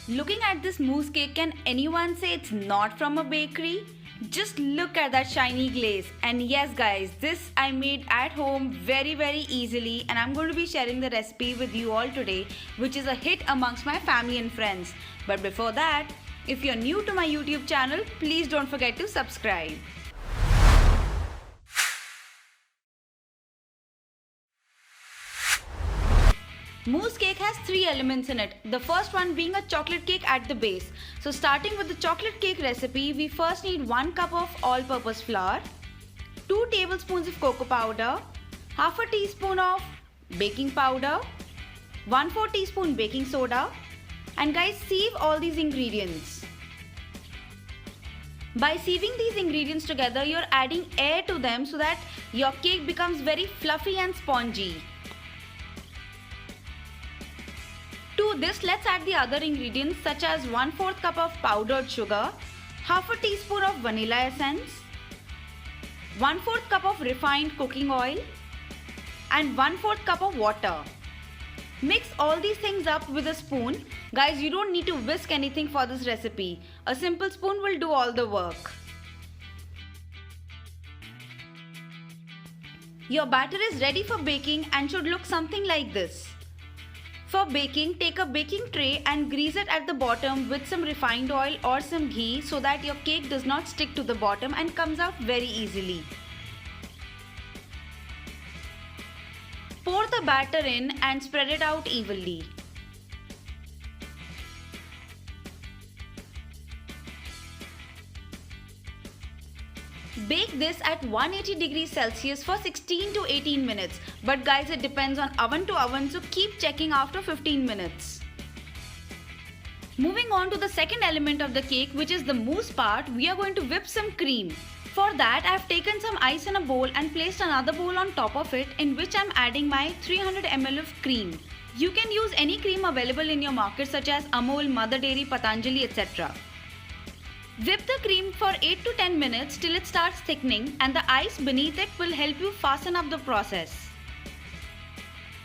Looking at this mousse cake, can anyone say it's not from a bakery? Just look at that shiny glaze. And yes guys, this I made at home very easily, and I'm going to be sharing the recipe with you all today, which is a hit amongst my family and friends. But before that, if you're new to my YouTube channel, please don't forget to subscribe. Mousse cake has 3 elements in it. The first one being a chocolate cake at the base. So starting with the chocolate cake recipe, we first need 1 cup of all-purpose flour, 2 tablespoons of cocoa powder, half a teaspoon of baking powder, 1/4 teaspoon baking soda, and guys, sieve all these ingredients. By sieving these ingredients together, you're adding air to them so that your cake becomes very fluffy and spongy. To this, let's add the other ingredients such as 1/4 cup of powdered sugar, half a teaspoon of vanilla essence, 1/4 cup of refined cooking oil, and 1/4 cup of water. Mix all these things up with a spoon. Guys, you don't need to whisk anything for this recipe. A simple spoon will do all the work. Your batter is ready for baking and should look something like this. For baking, take a baking tray and grease it at the bottom with some refined oil or some ghee so that your cake does not stick to the bottom and comes out very easily. Pour the batter in and spread it out evenly. Bake this at 180 degrees Celsius for 16 to 18 minutes. But guys, it depends on oven to oven, so keep checking after 15 minutes. Moving on to the second element of the cake, which is the mousse part, we are going to whip some cream. For that, I have taken some ice in a bowl and placed another bowl on top of it, in which I am adding my 300 ml of cream. You can use any cream available in your market such as Amul, Mother Dairy, Patanjali, etc. Whip the cream for 8 to 10 minutes till it starts thickening, and the ice beneath it will help you fasten up the process.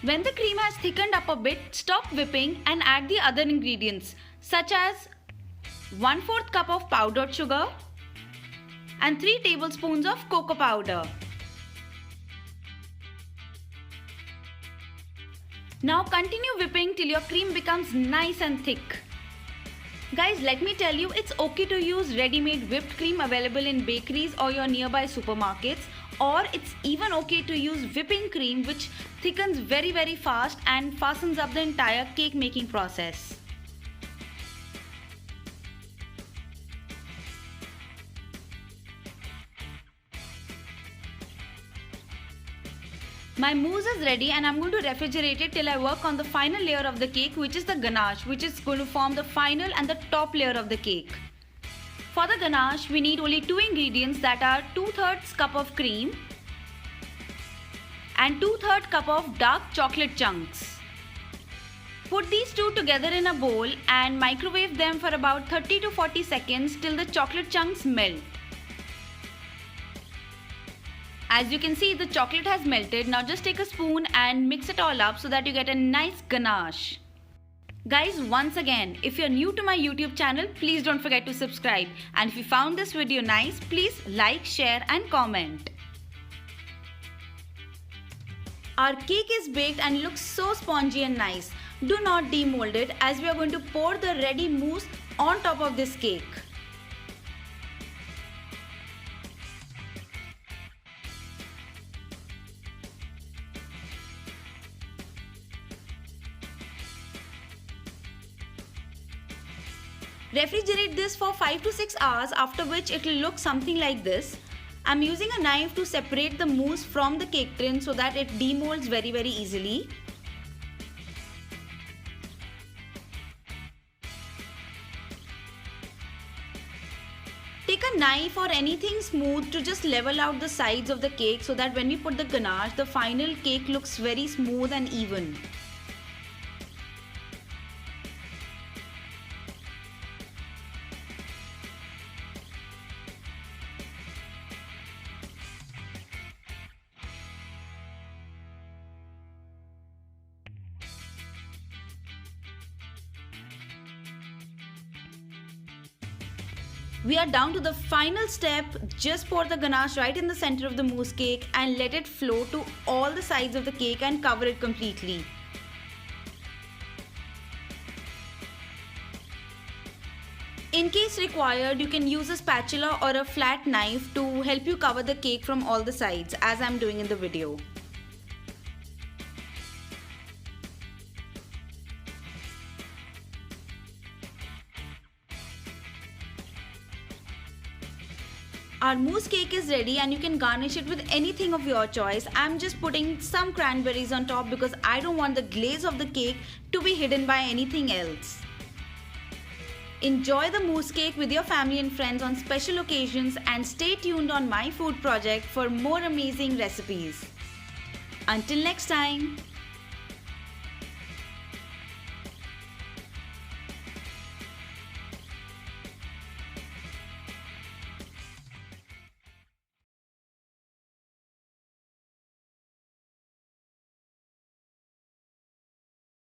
When the cream has thickened up a bit, stop whipping and add the other ingredients such as 1/4 cup of powdered sugar and 3 tablespoons of cocoa powder. Now continue whipping till your cream becomes nice and thick. Guys, let me tell you, it's okay to use ready-made whipped cream available in bakeries or your nearby supermarkets, or it's even okay to use whipping cream, which thickens very fast and fastens up the entire cake making process. My mousse is ready and I'm going to refrigerate it till I work on the final layer of the cake, which is the ganache, which is going to form the final and the top layer of the cake. For the ganache, we need only 2 ingredients, that are 2/3 cup of cream and 2/3 cup of dark chocolate chunks. Put these two together in a bowl and microwave them for about 30 to 40 seconds till the chocolate chunks melt. As you can see, the chocolate has melted. Now just take a spoon and mix it all up so that you get a nice ganache. Guys, once again, if you're new to my YouTube channel, please don't forget to subscribe. And if you found this video nice, please like, share and comment. Our cake is baked and looks so spongy and nice. Do not demold it, as we are going to pour the ready mousse on top of this cake. Refrigerate this for 5 to 6 hours, after which it will look something like this. I'm using a knife to separate the mousse from the cake tin so that it demolds very easily. Take a knife or anything smooth to just level out the sides of the cake so that when we put the ganache, the final cake looks very smooth and even. We are down to the final step. Just pour the ganache right in the center of the mousse cake and let it flow to all the sides of the cake and cover it completely. In case required, you can use a spatula or a flat knife to help you cover the cake from all the sides, as I'm doing in the video. Our mousse cake is ready and you can garnish it with anything of your choice. I'm just putting some cranberries on top because I don't want the glaze of the cake to be hidden by anything else. Enjoy the mousse cake with your family and friends on special occasions and stay tuned on My Food Project for more amazing recipes. Until next time.